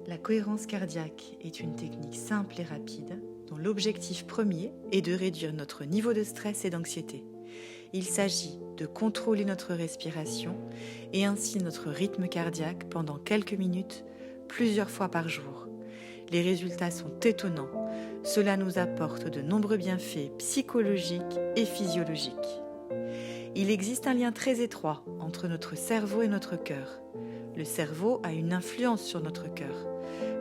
La cohérence cardiaque est une technique simple et rapide dont l'objectif premier est de réduire notre niveau de stress et d'anxiété. Il s'agit de contrôler notre respiration et ainsi notre rythme cardiaque pendant quelques minutes, plusieurs fois par jour. Les résultats sont étonnants. Cela nous apporte de nombreux bienfaits psychologiques et physiologiques. Il existe un lien très étroit entre notre cerveau et notre cœur. Le cerveau a une influence sur notre cœur.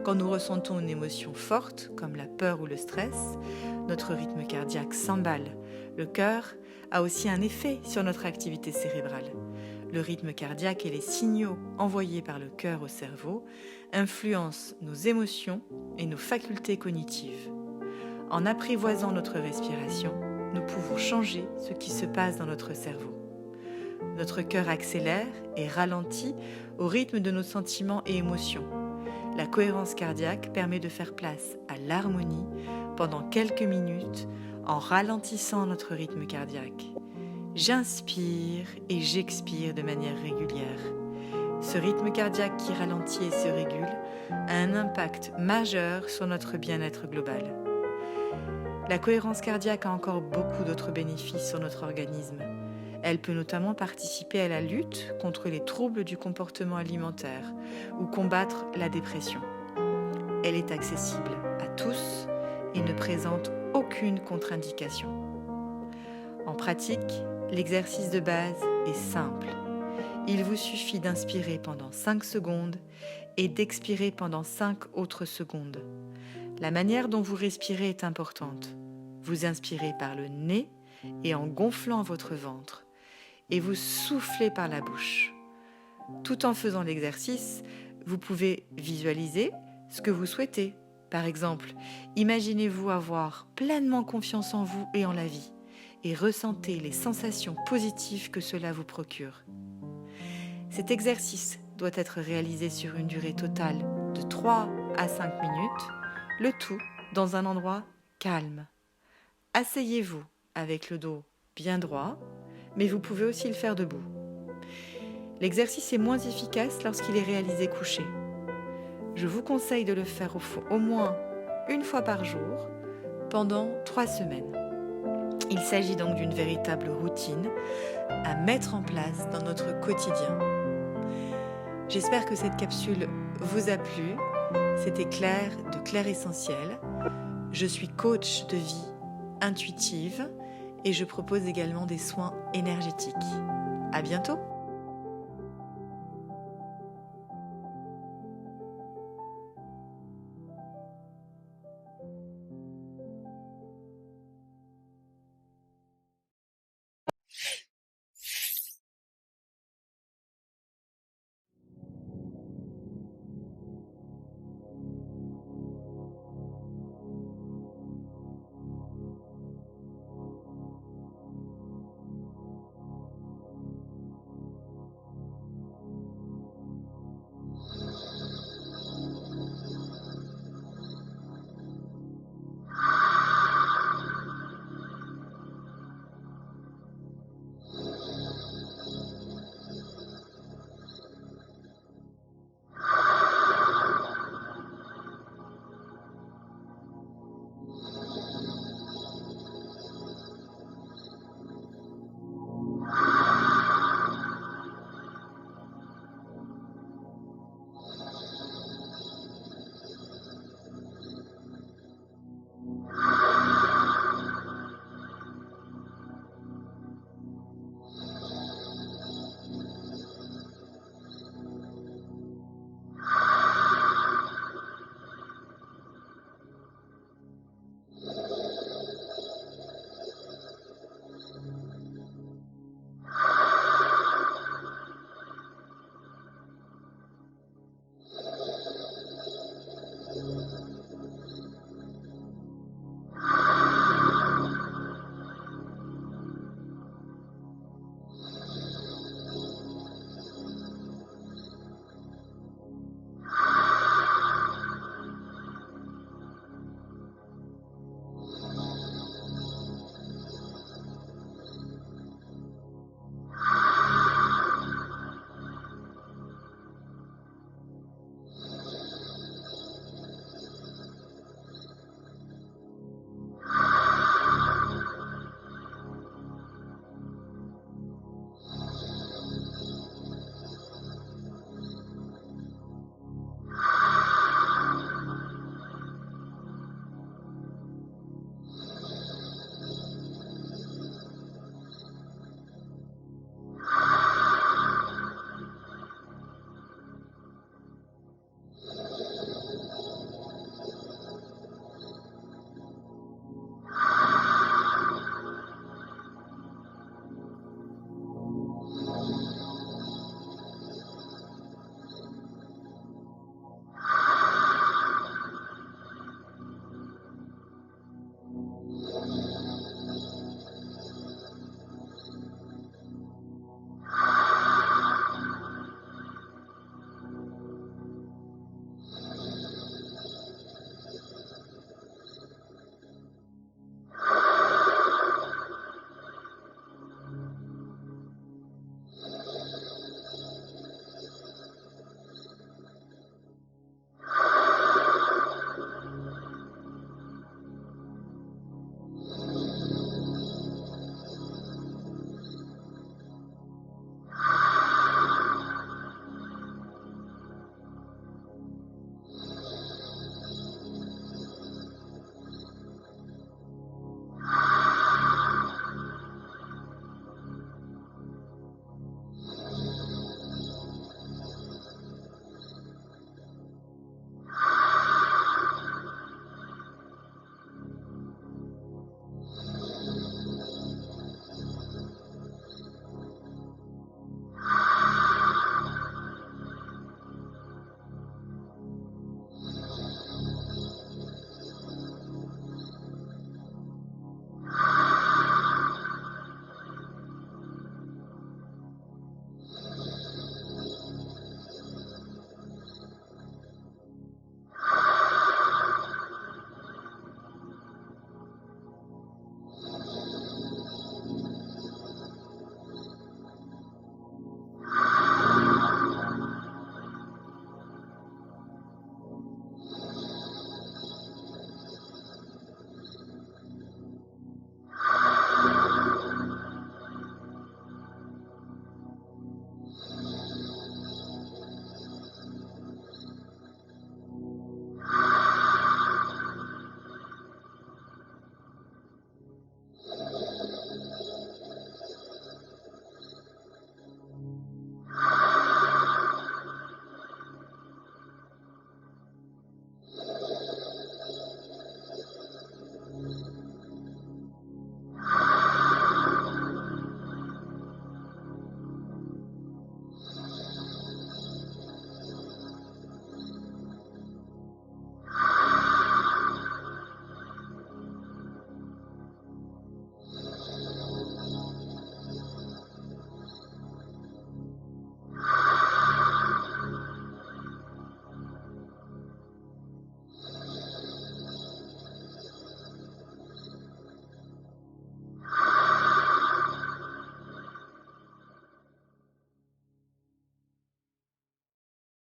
Quand nous ressentons une émotion forte, comme la peur ou le stress, notre rythme cardiaque s'emballe. Le cœur a aussi un effet sur notre activité cérébrale. Le rythme cardiaque et les signaux envoyés par le cœur au cerveau influencent nos émotions et nos facultés cognitives. En apprivoisant notre respiration, nous pouvons changer ce qui se passe dans notre cerveau. Notre cœur accélère et ralentit au rythme de nos sentiments et émotions. La cohérence cardiaque permet de faire place à l'harmonie pendant quelques minutes en ralentissant notre rythme cardiaque. J'inspire et j'expire de manière régulière. Ce rythme cardiaque qui ralentit et se régule a un impact majeur sur notre bien-être global. La cohérence cardiaque a encore beaucoup d'autres bénéfices sur notre organisme. Elle peut notamment participer à la lutte contre les troubles du comportement alimentaire ou combattre la dépression. Elle est accessible à tous et ne présente aucune contre-indication. En pratique, l'exercice de base est simple. Il vous suffit d'inspirer pendant 5 secondes et d'expirer pendant 5 autres secondes. La manière dont vous respirez est importante. Vous inspirez par le nez et en gonflant votre ventre. Et vous soufflez par la bouche. Tout en faisant l'exercice, vous pouvez visualiser ce que vous souhaitez. Par exemple, imaginez-vous avoir pleinement confiance en vous et en la vie et ressentez les sensations positives que cela vous procure. Cet exercice doit être réalisé sur une durée totale de 3 à 5 minutes, le tout dans un endroit calme. Asseyez-vous avec le dos bien droit, mais vous pouvez aussi le faire debout. L'exercice est moins efficace lorsqu'il est réalisé couché. Je vous conseille de le faire au moins une fois par jour pendant 3 semaines. Il s'agit donc d'une véritable routine à mettre en place dans notre quotidien. J'espère que cette capsule vous a plu. C'était Claire de Claire Essentiel. Je suis coach de vie intuitive et je propose également des soins énergétiques. À bientôt!